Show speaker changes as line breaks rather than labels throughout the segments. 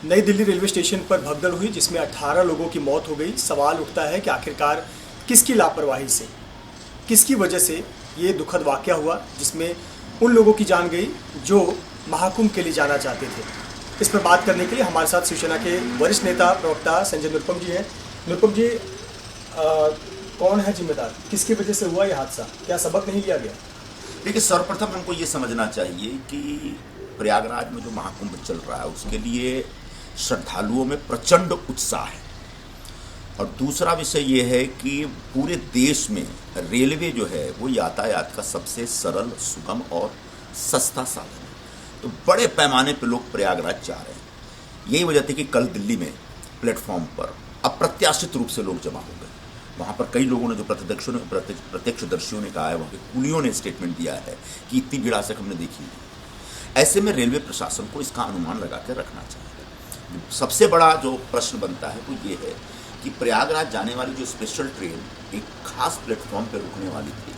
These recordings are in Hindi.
नई दिल्ली रेलवे स्टेशन पर भगदड़ हुई जिसमें 18 लोगों की मौत हो गई। सवाल उठता है कि आखिरकार किसकी लापरवाही से, किसकी वजह से ये दुखद वाकया हुआ जिसमें उन लोगों की जान गई जो महाकुंभ के लिए जाना चाहते थे। इस पर बात करने के लिए हमारे साथ शिवसेना के वरिष्ठ नेता प्रवक्ता संजय निरुपम जी हैं। निरुपम जी, कौन है जिम्मेदार, किसकी वजह से हुआ ये हादसा, क्या सबक नहीं लिया गया?
देखिए, सर्वप्रथम हमको ये समझना चाहिए कि प्रयागराज में जो महाकुंभ चल रहा है उसके लिए श्रद्धालुओं में प्रचंड उत्साह है। और दूसरा विषय ये है कि पूरे देश में रेलवे जो है वो यातायात का सबसे सरल, सुगम और सस्ता साधन है। तो बड़े पैमाने पर लोग प्रयागराज जा रहे हैं। यही वजह थी कि कल दिल्ली में प्लेटफॉर्म पर अप्रत्याशित रूप से लोग जमा हो गए। वहाँ पर कई लोगों ने, जो प्रत्यक्षदर्शियों ने कहा है, वहाँ के कुलियों ने स्टेटमेंट दिया है कि इतनी भीड़ आज तक हमने देखी नहीं। ऐसे में रेलवे प्रशासन को इसका अनुमान लगा कर रखना चाहिए। सबसे बड़ा जो प्रश्न बनता है वो ये है कि प्रयागराज जाने वाली जो स्पेशल ट्रेन एक खास प्लेटफॉर्म पर रुकने वाली थी,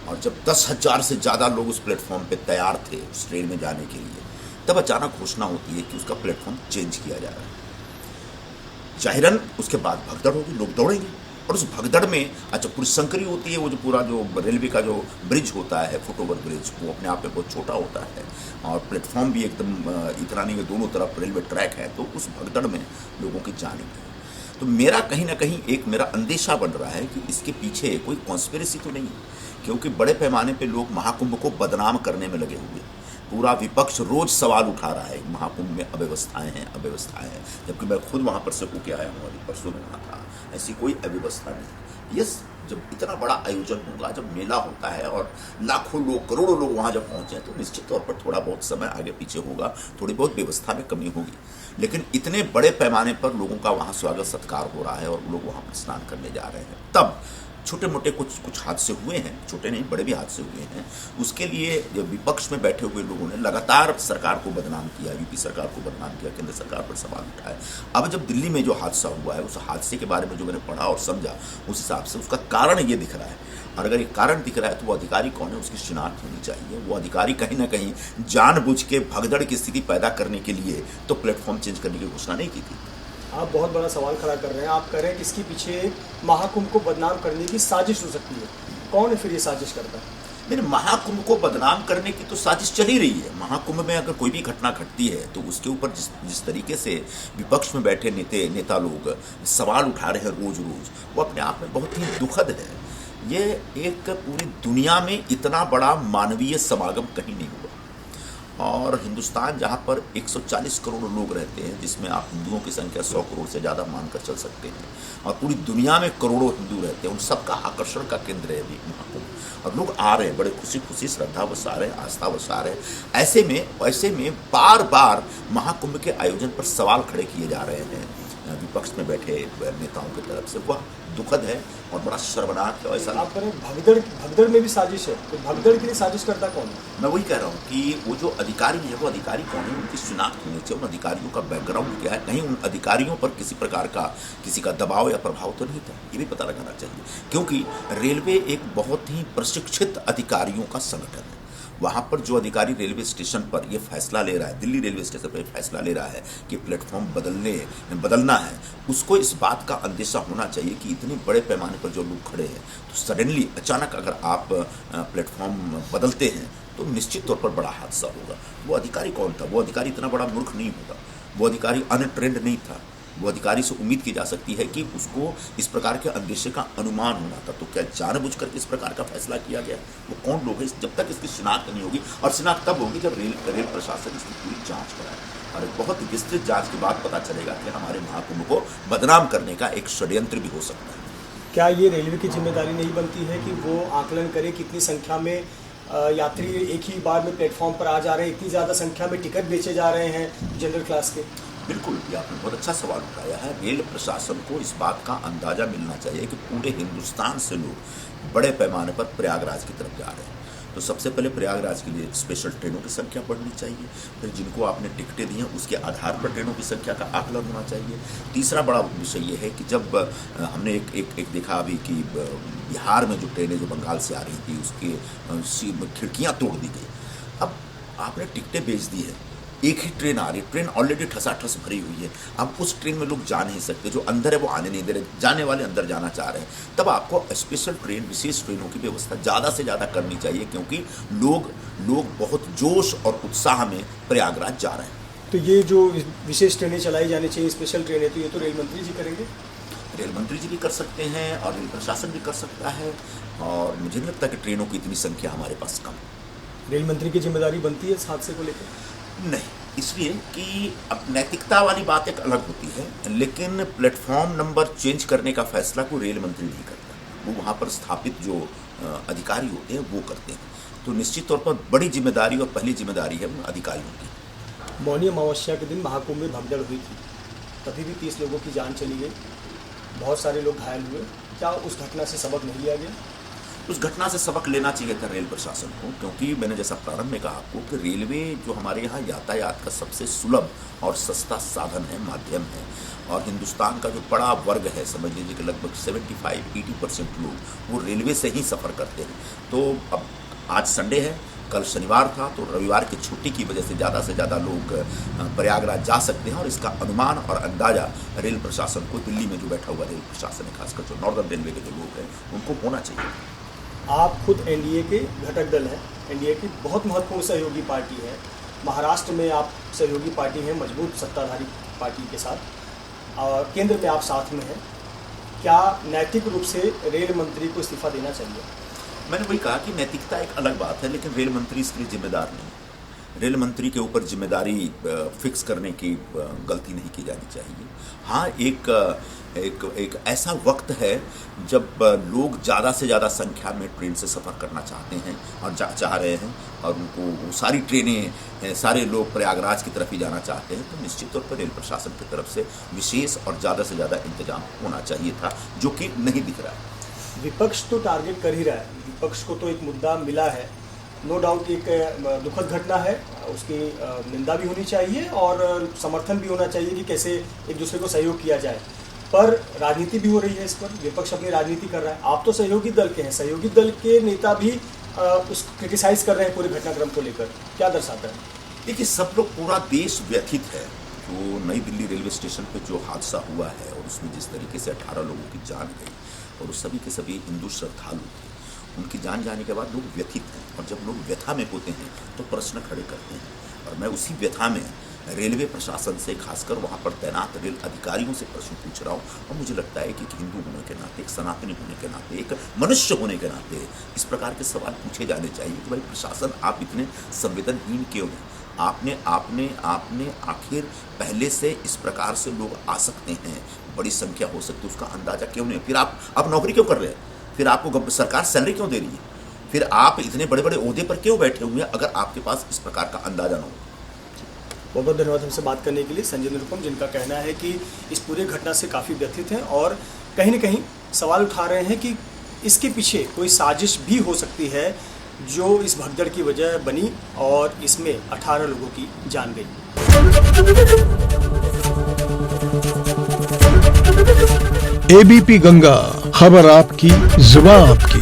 और जब 10,000 से ज़्यादा लोग उस प्लेटफॉर्म पर तैयार थे उस ट्रेन में जाने के लिए, तब अचानक घोषणा होती है कि उसका प्लेटफॉर्म चेंज किया जा रहा है। जाहिरन उसके बाद भगदड़ होगी, लोग दौड़ेंगे, और उस भगदड़ में अच्छा पूरी संकरी होती है। वो जो पूरा जो रेलवे का जो ब्रिज होता है, फुटओवर ब्रिज, वो अपने आप में बहुत छोटा होता है, और प्लेटफॉर्म भी एकदम इतना नहीं है, दोनों तरफ रेलवे ट्रैक है। तो उस भगदड़ में लोगों की जान गई। तो मेरा कहीं ना कहीं एक मेरा अंदेशा बन रहा है कि इसके पीछे कोई कॉन्स्पिरेसी तो नहीं है, क्योंकि बड़े पैमाने पे लोग महाकुंभ को बदनाम करने में लगे हुए। पूरा विपक्ष रोज सवाल उठा रहा है महाकुंभ में अव्यवस्थाएं हैं, अव्यवस्थाएं हैं, जबकि मैं खुद वहाँ पर से होके आया हूँ, अभी परसों में वहाँ था। ऐसी कोई अव्यवस्था नहीं। यस, जब इतना बड़ा आयोजन होगा, जब मेला होता है और लाखों लोग, करोड़ों लोग वहाँ जब पहुँचे, तो निश्चित तौर पर थोड़ा बहुत समय आगे पीछे होगा, थोड़ी बहुत व्यवस्था में कमी होगी। लेकिन इतने बड़े पैमाने पर लोगों का वहाँ स्वागत सत्कार हो रहा है और लोग वहाँ पर स्नान करने जा रहे हैं, तब छोटे मोटे कुछ हादसे हुए हैं, छोटे नहीं बड़े भी हादसे हुए हैं। उसके लिए विपक्ष में बैठे हुए लोगों ने लगातार सरकार को बदनाम किया, यूपी सरकार को बदनाम किया, केंद्र सरकार पर सवाल उठाए। अब जब दिल्ली में जो हादसा हुआ है, उस हादसे के बारे में जो मैंने पढ़ा और समझा, उस हिसाब से उसका कारण ये दिख रहा है। और अगर ये कारण दिख रहा है तो वो अधिकारी कौन है, उसकी शिनाख्त होनी चाहिए। वो अधिकारी कहीं ना कहीं जानबूझ के भगदड़ की स्थिति पैदा करने के लिए तो प्लेटफॉर्म चेंज करने की घोषणा नहीं की थी।
आप बहुत बड़ा सवाल खड़ा कर रहे हैं। आप कह रहे हैं कि इसके पीछे महाकुंभ को बदनाम करने की साजिश हो सकती है। कौन है फिर ये साजिश करता है?
नहीं, महाकुंभ को बदनाम करने की तो साजिश चल ही रही है। महाकुंभ में अगर कोई भी घटना घटती है तो उसके ऊपर जिस तरीके से विपक्ष में बैठे नेता लोग सवाल उठा रहे हैं रोज रोज, वो अपने आप में बहुत ही दुखद है। ये एक पूरी दुनिया में इतना बड़ा मानवीय समागम कहीं नहीं हुआ। और हिंदुस्तान जहाँ पर 140 करोड़ लोग रहते हैं, जिसमें आप हिंदुओं की संख्या 100 करोड़ से ज़्यादा मानकर चल सकते हैं, और पूरी दुनिया में करोड़ों हिंदू रहते हैं, उन सबका आकर्षण का केंद्र है अभी महाकुंभ। और लोग आ रहे हैं, बड़े खुशी खुशी श्रद्धा बसा रहे हैं, आस्था बसा रहे हैं। ऐसे में बार बार महाकुंभ के आयोजन पर सवाल खड़े किए जा रहे हैं विपक्ष में बैठे नेताओं की तरफ से। वह दुखद है और बड़ा शर्मनाक है। ऐसा
आप करें भगदड़ में भी साजिश है, तो भगदड़ के लिए साजिश करता कौन है?
मैं वही कह रहा हूँ कि वो जो अधिकारी है, वो अधिकारी कौन है, उनकी शिनाख्त होनी चाहिए। उन अधिकारियों का बैकग्राउंड क्या है, कहीं उन अधिकारियों पर किसी प्रकार का किसी का दबाव या प्रभाव तो नहीं था, ये भी पता लगाना चाहिए। क्योंकि रेलवे एक बहुत ही प्रशिक्षित अधिकारियों का संगठन है। वहाँ पर जो अधिकारी रेलवे स्टेशन पर ये फैसला ले रहा है, दिल्ली रेलवे स्टेशन पर फैसला ले रहा है कि प्लेटफॉर्म बदलना है, उसको इस बात का अंदेशा होना चाहिए कि इतने बड़े पैमाने पर जो लोग खड़े हैं, तो सडनली अचानक अगर आप प्लेटफॉर्म बदलते हैं तो निश्चित तौर पर बड़ा हादसा होगा। वो अधिकारी कौन था? वो अधिकारी इतना बड़ा मूर्ख नहीं होता, वो अधिकारी अनट्रेंड नहीं था। वो अधिकारी से उम्मीद की जा सकती है कि उसको इस प्रकार के अंदेशे का अनुमान होना था। तो क्या जानबूझकर इस प्रकार का फैसला किया गया? वो कौन लोग हैं? जब तक इसकी शिनाख्त नहीं होगी, और शिनाख्त तब होगी जब रेल प्रशासन इसकी पूरी जांच कराए, और एक बहुत विस्तृत जांच के बाद पता चलेगा कि हमारे महाकुंभ को बदनाम करने का एक षड्यंत्र भी हो सकता है।
क्या ये रेलवे की जिम्मेदारी नहीं बनती है कि वो आकलन करे कितनी संख्या में यात्री एक ही बार में प्लेटफॉर्म पर आ जा रहे हैं, इतनी ज़्यादा संख्या में टिकट बेचे जा रहे हैं जनरल क्लास के?
बिल्कुल, ये आपने बहुत अच्छा सवाल उठाया है। रेल प्रशासन को इस बात का अंदाज़ा मिलना चाहिए कि पूरे हिंदुस्तान से लोग बड़े पैमाने पर प्रयागराज की तरफ जा रहे हैं। तो सबसे पहले प्रयागराज के लिए स्पेशल ट्रेनों की संख्या बढ़नी चाहिए। फिर जिनको आपने टिकटें दी हैं उसके आधार पर ट्रेनों की संख्या का आकलन होना चाहिए। तीसरा बड़ा विषय ये है कि जब हमने एक देखा अभी कि बिहार में जो ट्रेनें जो बंगाल से आ रही थी उसके खिड़कियाँ तोड़ दी गई। अब आपने टिकटें बेच दी है, एक ही ट्रेन आ रही है, ट्रेन ऑलरेडी ठसाठस भरी हुई है, अब उस ट्रेन में लोग जा नहीं सकते, जो अंदर है वो आने नहीं दे रहे, जाने वाले अंदर जाना चाह रहे हैं, तब आपको स्पेशल ट्रेन, विशेष ट्रेनों की व्यवस्था ज़्यादा से ज़्यादा करनी चाहिए, क्योंकि लोग बहुत जोश और उत्साह में प्रयागराज जा रहे हैं।
तो ये जो विशेष ट्रेनें चलाई जानी चाहिए, स्पेशल ट्रेनें, तो ये तो रेल मंत्री जी करेंगे?
रेल मंत्री जी भी कर सकते हैं और रेल प्रशासन भी कर सकता है, और मुझे नहीं लगता कि ट्रेनों की इतनी संख्या हमारे पास कम है।
रेल मंत्री की जिम्मेदारी बनती है इस हादसे को लेकर?
नहीं, इसलिए कि अब नैतिकता वाली बात एक अलग होती है, लेकिन प्लेटफॉर्म नंबर चेंज करने का फैसला कोई रेल मंत्री नहीं करता, वो वहाँ पर स्थापित जो अधिकारी होते हैं वो करते हैं। तो निश्चित तौर पर बड़ी जिम्मेदारी और पहली जिम्मेदारी है अधिकारियों की।
मौनी अमावस्या के दिन महाकुंभ में भगदड़ हुई थी, तभी भी 30 लोगों की जान चली गई, बहुत सारे लोग घायल हुए। क्या उस घटना से सबक नहीं लिया गया?
उस घटना से सबक लेना चाहिए था रेल प्रशासन को, क्योंकि मैंने जैसा प्रारंभ में कहा आपको कि रेलवे जो हमारे यहाँ यातायात का सबसे सुलभ और सस्ता साधन है, माध्यम है, और हिंदुस्तान का जो बड़ा वर्ग है, समझ लीजिए कि लगभग 75-80% लोग वो रेलवे से ही सफ़र करते हैं। तो अब आज संडे है, कल शनिवार था, तो रविवार की छुट्टी की वजह से ज़्यादा लोग प्रयागराज जा सकते हैं, और इसका अनुमान और अंदाज़ा रेल प्रशासन को, दिल्ली में जो बैठा हुआ रेल प्रशासन है, खासकर जो नॉर्दर्न रेलवे के जो लोग हैं, उनको होना चाहिए।
आप खुद एनडीए के घटक दल हैं, एनडीए की बहुत महत्वपूर्ण सहयोगी पार्टी है, महाराष्ट्र में आप सहयोगी पार्टी हैं, मजबूत सत्ताधारी पार्टी के साथ, और केंद्र में आप साथ में हैं। क्या नैतिक रूप से रेल मंत्री को इस्तीफा देना चाहिए?
मैंने वही कहा कि नैतिकता एक अलग बात है, लेकिन रेल मंत्री इसके लिए जिम्मेदार नहीं है। रेल मंत्री के ऊपर जिम्मेदारी फिक्स करने की गलती नहीं की जानी चाहिए। हाँ, एक ऐसा वक्त है जब लोग ज़्यादा से ज़्यादा संख्या में ट्रेन से सफ़र करना चाहते हैं और चाह रहे हैं, और उनको वो सारी ट्रेनें, सारे लोग प्रयागराज की तरफ ही जाना चाहते हैं, तो निश्चित तौर पर रेल प्रशासन की तरफ से विशेष और ज़्यादा से ज़्यादा इंतजाम होना चाहिए था, जो कि नहीं दिख रहा है।
विपक्ष तो टारगेट कर ही रहा है, विपक्ष को तो एक मुद्दा मिला है, नो डाउट एक दुखद घटना है, उसकी निंदा भी होनी चाहिए और समर्थन भी होना चाहिए कि कैसे एक दूसरे को सहयोग किया जाए, पर राजनीति भी हो रही है इस पर, विपक्ष अपनी राजनीति कर रहा है। आप तो सहयोगी दल के हैं, सहयोगी दल के नेता भी उसको क्रिटिसाइज कर रहे हैं पूरे घटनाक्रम को लेकर, क्या दर्शाता है?
देखिए, सब लोग, पूरा देश व्यथित है। जो नई दिल्ली रेलवे स्टेशन पे जो हादसा हुआ है और उसमें जिस तरीके से 18 लोगों की जान गई, और उस सभी के सभी हिंदू श्रद्धालु थे, उनकी जान जाने के बाद लोग व्यथित हैं, और जब लोग व्यथा में होते हैं तो प्रश्न खड़े करते हैं, और मैं उसी व्यथा में रेलवे प्रशासन से, खासकर वहाँ पर तैनात रेल अधिकारियों से प्रश्न पूछ रहा हूँ। और मुझे लगता है कि हिंदू होने के नाते, एक सनातनी होने के नाते, एक मनुष्य होने के नाते इस प्रकार के सवाल पूछे जाने चाहिए कि भाई प्रशासन, आप इतने संवेदनहीन क्यों हैं? आपने आखिर पहले से इस प्रकार से लोग आ सकते हैं, बड़ी संख्या हो सकती है, उसका अंदाजा क्यों नहीं? फिर आप नौकरी क्यों कर रहे हैं? फिर आपको सरकार सैलरी क्यों दे रही है? फिर आप इतने बड़े बड़े ओहदे पर क्यों बैठे हुए हैं अगर आपके पास इस प्रकार का अंदाजा न हो?
बहुत बहुत धन्यवाद हमसे बात करने के लिए संजय निरुपम, जिनका कहना है कि इस पूरे घटना से काफ़ी व्यथित हैं और कहीं न कहीं सवाल उठा रहे हैं कि इसके पीछे कोई साजिश भी हो सकती है जो इस भगदड़ की वजह बनी और इसमें 18 लोगों की जान गई।
एबीपी गंगा, खबर आपकी, जुबान आपकी।